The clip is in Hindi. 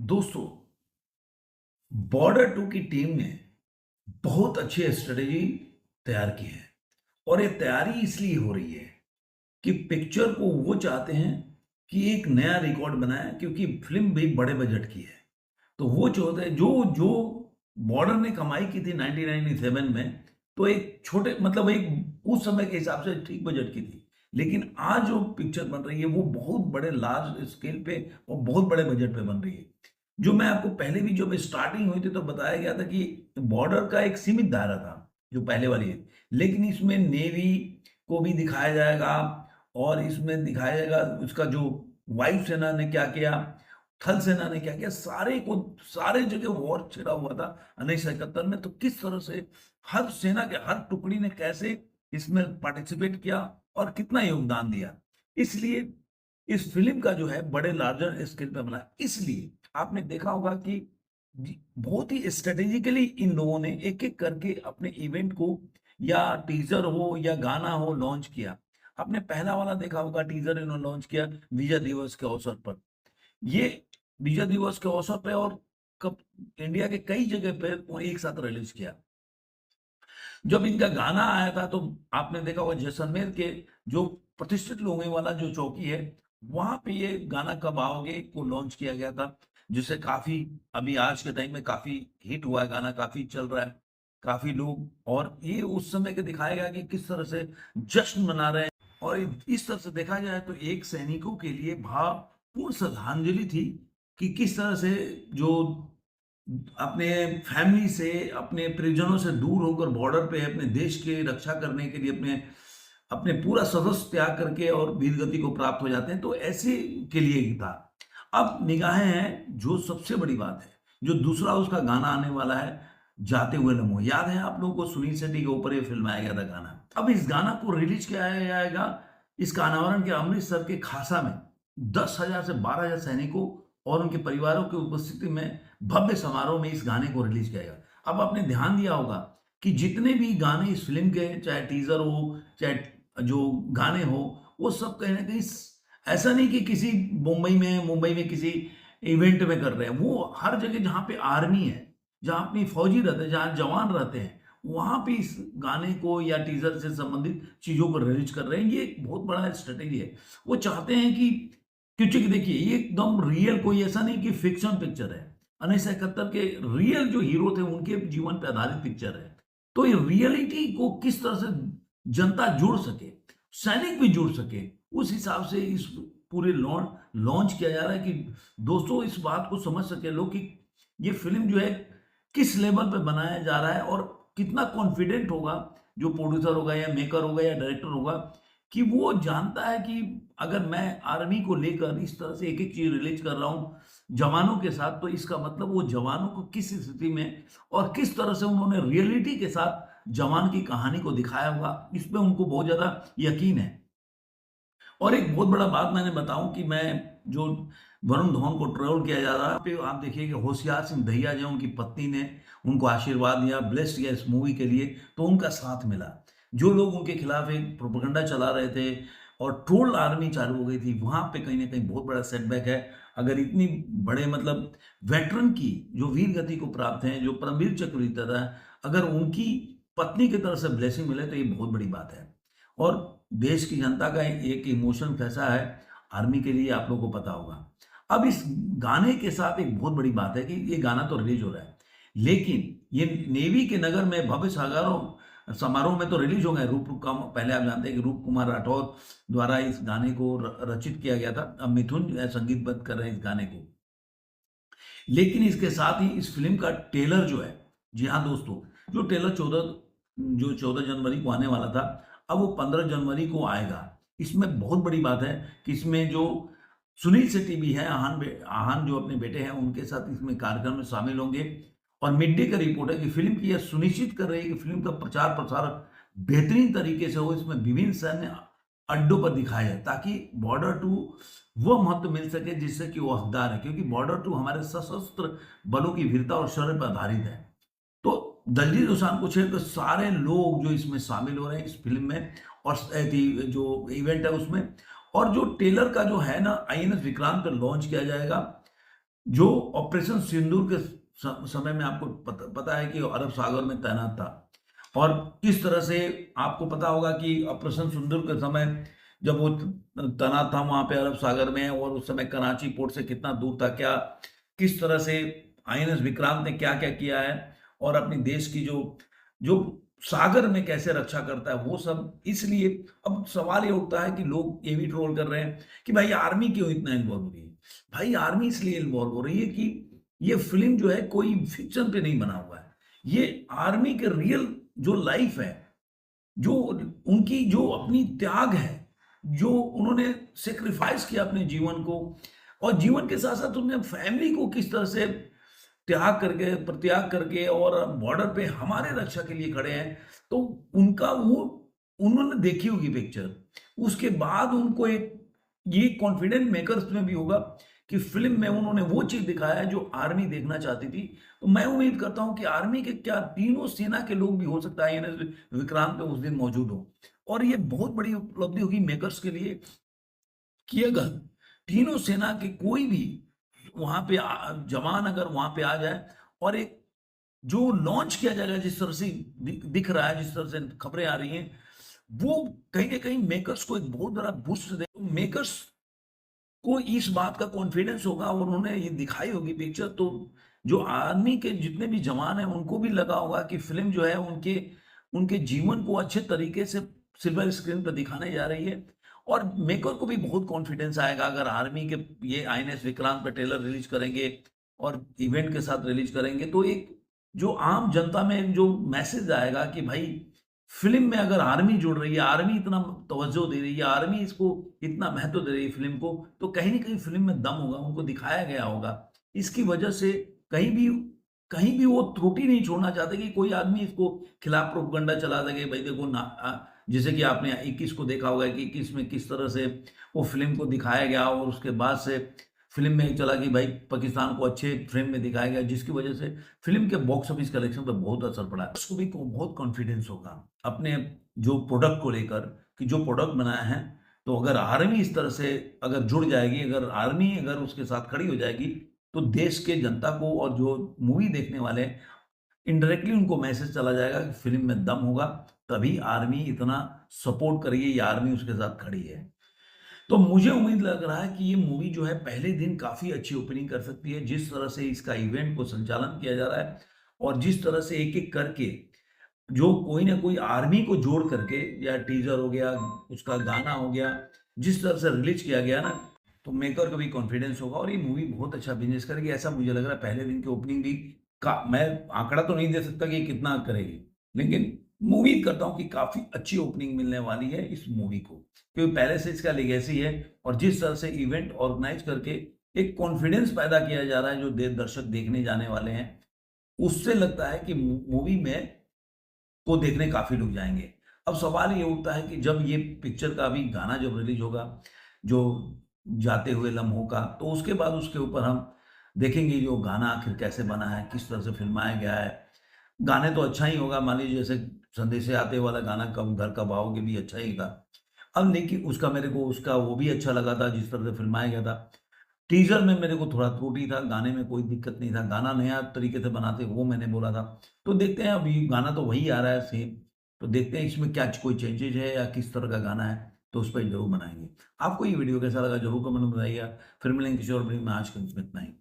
दोस्तों, बॉर्डर 2 की टीम ने बहुत अच्छी स्ट्रेटेजी तैयार की है और ये तैयारी इसलिए हो रही है कि पिक्चर को वो चाहते हैं कि एक नया रिकॉर्ड बनाए, क्योंकि फिल्म भी बड़े बजट की है। तो वो चाहते हैं जो जो बॉर्डर ने कमाई की थी 1997 में, तो एक छोटे मतलब एक उस समय के हिसाब से ठीक बजट की थी। लेकिन आज जो पिक्चर बन रही है वो बहुत बड़े लार्ज स्केल पे और बहुत बड़े बजट पे बन रही है। जो मैं आपको पहले भी जब स्टार्टिंग हुई थी तो बताया गया था कि बॉर्डर का एक सीमित दायरा था जो पहले वाली है, लेकिन इसमें नेवी को भी दिखाया जाएगा और इसमें दिखाया जाएगा उसका जो वायुसेना ने क्या किया, थल सेना ने क्या किया, सारे जगह वॉर छिड़ा हुआ था 1971 में। तो किस तरह से हर सेना के हर टुकड़ी ने कैसे इसमें पार्टिसिपेट किया और कितना योगदान दिया, इसलिए इस फिल्म का जो है बड़े लार्जर स्केल पे बना। इसलिए आपने देखा होगा कि बहुत ही स्ट्रेटेजिकली इन लोगों ने एक एक करके अपने इवेंट को, या टीजर हो या गाना हो, लॉन्च किया। आपने पहला वाला देखा होगा, टीजर इन्होंने लॉन्च किया विजय दिवस के अवसर पर। ये विजय दिवस के अवसर पे और कब इंडिया के कई जगह पे वो एक साथ रिलीज किया। जब इनका गाना आया था तो आपने देखा होगा जैसलमेर के जो प्रतिष्ठित लोगों वाला जो चौकी है, वहां पे ये गाना कब आओगे को लॉन्च किया गया था, जिससे काफी अभी आज के टाइम में काफी हिट हुआ है, गाना काफी चल रहा है, काफी लोग। और ये उस समय के दिखाया गया कि किस तरह से जश्न मना रहे हैं। और इस तरह से देखा जाए तो एक सैनिकों के लिए भावपूर्ण श्रद्धांजलि थी कि किस तरह से जो अपने फैमिली से, अपने परिजनों से दूर होकर बॉर्डर पे अपने देश की रक्षा करने के लिए अपने अपने पूरा सर्वस्व त्याग करके और वीर गति को प्राप्त हो जाते हैं, तो ऐसे के लिए ही था। अब निगाहें हैं जो सबसे बड़ी बात है, जो दूसरा उसका गाना आने वाला है, जाते हुए लम्हों। याद है आप लोगों को, सुनील शेट्टी के ऊपर ये फिल्माया गया था गाना। अब इस गाना को रिलीज किया जाएगा, इसका अनावरण के अमृतसर के खासा में 10,000 से 12,000 सैनिकों और उनके परिवारों की उपस्थिति में भव्य समारोह में इस गाने को रिलीज किया गया। अब आपने ध्यान दिया होगा कि जितने भी गाने इस फिल्म के, चाहे टीजर हो चाहे जो गाने हो, वो सब कहीं ना कहीं ऐसा नहीं कि किसी मुंबई में किसी इवेंट में कर रहे हैं। वो हर जगह जहाँ पे आर्मी है, जहाँ अपनी फौजी रहते हैं, जहाँ जवान रहते हैं, वहां पे इस गाने को या टीजर से संबंधित चीजों को रिलीज कर रहे हैं। ये एक बहुत बड़ा स्ट्रेटेजी है। वो चाहते हैं कि, क्योंकि देखिए ये एकदम रियल, कोई ऐसा नहीं कि फिक्शन पिक्चर है। 1971 के रियल जो हीरो थे उनके जीवन पर आधारित पिक्चर है। तो ये रियलिटी को किस तरह से जनता जुड़ सके, सैनिक भी जुड़ सके, उस हिसाब से इस पूरे लॉन्च किया जा रहा है कि दोस्तों इस बात को समझ सके लोग कि ये फिल्म जो है किस लेवल पे बनाया जा रहा है और कितना कॉन्फिडेंट होगा जो प्रोड्यूसर होगा या मेकर होगा या डायरेक्टर होगा, कि वो जानता है कि अगर मैं आर्मी को लेकर इस तरह से एक एक चीज रिलीज कर रहा हूं जवानों के साथ, तो इसका मतलब वो जवानों को किस स्थिति में और किस तरह से उन्होंने रियलिटी के साथ जवान की कहानी को दिखाया होगा, इसमें उनको बहुत ज्यादा यकीन है। और एक बहुत बड़ा बात मैंने बताऊं कि मैं जो वरुण धवन को ट्रोल किया जा रहा है पे, आप देखिए कि होशियार सिंह दहिया जो उनकी पत्नी ने उनको आशीर्वाद दिया, ब्लेस किया इस मूवी के लिए, तो उनका साथ मिला। जो लोग उनके खिलाफ एक प्रोपेगेंडा चला रहे थे और ट्रोल आर्मी चालू हो गई थी, वहां पे कहीं ना कहीं बहुत बड़ा सेटबैक है। अगर इतनी बड़े मतलब वेटरन की जो वीर गति को प्राप्त हैं, जो परमवीर चक्र जीता था, अगर उनकी पत्नी की तरफ से ब्लेसिंग मिले तो ये बहुत बड़ी बात है। और देश की जनता का एक इमोशन कैसा है आर्मी के लिए आप लोगों को पता होगा। अब इस गाने के साथ एक बहुत बड़ी बात है कि ये गाना तो रिलीज हो रहा है, लेकिन ये नेवी के नगर में भव्य समारोह में तो रिलीज हो गए। पहले आप जानते हैं कि रूप कुमार राठौर द्वारा इस गाने को रचित किया गया था। अब मिथुन जो है संगीतबद्ध कर रहे हैं इस गाने को। लेकिन इसके साथ ही इस फिल्म का ट्रेलर जो है, जी हाँ दोस्तों, जो ट्रेलर 14 जनवरी को आने वाला था, अब वो 15 जनवरी को आएगा। इसमें बहुत बड़ी बात है कि इसमें जो सुनील शेट्टी भी है, आहान जो अपने बेटे हैं उनके साथ इसमें कार्यक्रम में शामिल होंगे। और मिड डे का रिपोर्ट है कि फिल्म की यह सुनिश्चित कर रही है कि फिल्म का प्रचार प्रसार बेहतरीन तरीके से हो, इसमें विभिन्न सैन्य अड्डों पर दिखाया जाए ताकि बॉर्डर 2 वो महत्व मिल सके जिससे कि वो हकदार है, क्योंकि बॉर्डर 2 हमारे सशस्त्र बलों की वीरता और शौर्य पर आधारित है। तो दलजीत दोसांझ को छोड़ कर सारे लोग जो इसमें शामिल हो रहे हैं इस फिल्म में, और जो इवेंट है उसमें। और जो टेलर का जो है ना, आईएनएस विक्रांत पर लॉन्च किया जाएगा जो ऑपरेशन सिंदूर के समय में आपको पता है कि अरब सागर में तैनात था, और किस तरह से आपको पता होगा कि ऑपरेशन सिंदूर के समय जब वो तैनात था वहां पे अरब सागर में, और उस समय कराची पोर्ट से कितना दूर था, क्या किस तरह से आईएनएस विक्रांत ने क्या क्या किया है, और अपने देश की जो जो सागर में कैसे रक्षा करता है वो सब। इसलिए अब सवाल ये उठता है कि लोग ये भी ट्रोल कर रहे हैं कि भाई आर्मी क्यों इतना इन्वॉल्व हो रही है। भाई आर्मी इसलिए इन्वॉल्व हो रही है कि ये फिल्म जो है कोई फिक्शन पे नहीं बना हुआ है, ये आर्मी के रियल जो लाइफ है, जो उनकी जो अपनी त्याग है, जो उन्होंने सेक्रीफाइस किया अपने जीवन को, और जीवन के साथ साथ उन्होंने फैमिली को किस तरह से त्याग करके प्रत्याग करके और बॉर्डर पे हमारे रक्षा के लिए खड़े हैं। तो उनका वो उन्होंने देखी होगी पिक्चर, उसके बाद उनको एक ये कॉन्फिडेंट मेकर्स में भी होगा कि फिल्म में उन्होंने वो चीज दिखाया है जो आर्मी देखना चाहती थी। तो मैं उम्मीद करता हूं कि आर्मी के क्या तीनों सेना के लोग भी हो सकता है आईएनएस विक्रांत पे उस दिन मौजूद हो, और ये बहुत बड़ी उपलब्धि होगी मेकर्स के लिए कि अगर तीनों सेना के कोई भी वहां पे जवान अगर वहां पे आ जाए, और एक जो लॉन्च किया जाएगा जिस तरह से दिख रहा है, जिस तरह से खबरें आ रही हैं, वो कहीं ना कहीं मेकर्स को एक बहुत बड़ा बूस्ट दे। मेकर्स को इस बात का कॉन्फिडेंस होगा और उन्होंने ये दिखाई होगी पिक्चर, तो जो आर्मी के जितने भी जवान हैं उनको भी लगा होगा कि फिल्म जो है उनके उनके जीवन को अच्छे तरीके से सिल्वर स्क्रीन पर दिखाने जा रही है। और मेकर को भी बहुत कॉन्फिडेंस आएगा अगर आर्मी के ये आईएनएस विक्रांत पर ट्रेलर रिलीज करेंगे और इवेंट के साथ रिलीज करेंगे, तो एक जो आम जनता में जो मैसेज आएगा कि भाई फिल्म में अगर आर्मी जुड़ रही है, आर्मी इतना तवज्जो दे रही है, आर्मी इसको इतना महत्व दे रही है फिल्म को, तो कहीं ना कहीं फिल्म में दम होगा, उनको दिखाया गया होगा। इसकी वजह से कहीं भी वो त्रुटि नहीं छोड़ना चाहते कि कोई आदमी इसको खिलाफ प्रोपगंडा चला सके। भाई देखो ना, जैसे कि आपने 21 को देखा होगा कि 21 में किस तरह से वो फिल्म को दिखाया गया, और उसके बाद से फिल्म में चला कि भाई पाकिस्तान को अच्छे फ्रेम में दिखाया गया, जिसकी वजह से फिल्म के बॉक्स ऑफिस कलेक्शन पर बहुत असर पड़ा। उसको भी बहुत कॉन्फिडेंस होगा अपने जो प्रोडक्ट को लेकर कि जो प्रोडक्ट बनाया है, तो अगर आर्मी इस तरह से अगर जुड़ जाएगी, अगर आर्मी अगर उसके साथ खड़ी हो जाएगी, तो देश के जनता को और जो मूवी देखने वाले इनडायरेक्टली उनको मैसेज चला जाएगा कि फिल्म में दम होगा, तभी आर्मी इतना सपोर्ट करिए, या आर्मी उसके साथ खड़ी है। तो मुझे उम्मीद लग रहा है कि ये मूवी जो है पहले दिन काफी अच्छी ओपनिंग कर सकती है, जिस तरह से इसका इवेंट को संचालन किया जा रहा है, और जिस तरह से एक एक करके जो कोई ना कोई आर्मी को जोड़ करके, या टीजर हो गया, उसका गाना हो गया, जिस तरह से रिलीज किया गया ना, तो मेकर को भी कॉन्फिडेंस होगा और ये मूवी बहुत अच्छा बिजनेस करेगी, ऐसा मुझे लग रहा है। पहले दिन की ओपनिंग भी का मैं आंकड़ा तो नहीं दे सकता कि कितना करेगी, लेकिन उम्मीद करता हूँ कि काफी अच्छी ओपनिंग मिलने वाली है इस मूवी को, क्योंकि पहले से इसका लेगेसी है, और जिस तरह से इवेंट ऑर्गेनाइज करके एक कॉन्फिडेंस पैदा किया जा रहा है जो दर्शक देखने जाने वाले हैं, उससे लगता है कि मूवी में को देखने काफी लोग जाएंगे। अब सवाल ये उठता है कि जब ये पिक्चर का अभी गाना जब रिलीज होगा, जो जाते हुए लम्हों का, तो उसके बाद उसके ऊपर हम देखेंगे जो गाना आखिर कैसे बना है, किस तरह से फिल्माया गया है। गाने तो अच्छा ही होगा, मान लीजिए जैसे संदेशे आते वाला गाना कब घर कब आओगे भी अच्छा ही था। अब लेकिन उसका मेरे को उसका वो भी अच्छा लगा था जिस तरह से फिल्माया गया था। टीजर में मेरे को थोड़ा त्रुटि था, गाने में कोई दिक्कत नहीं था, गाना नया तरीके से बनाते वो मैंने बोला था। तो देखते हैं, अभी गाना तो वही आ रहा है सेम, तो देखते हैं इसमें क्या कोई चेंजेज है या किस तरह का गाना है, तो उस पर जरूर बनाएंगे। आपको ये वीडियो कैसा लगा जरूर कमेंट में बताइएगा। फिर मिलेंगे किसी और वीडियो में, आज के लिए इतना ही।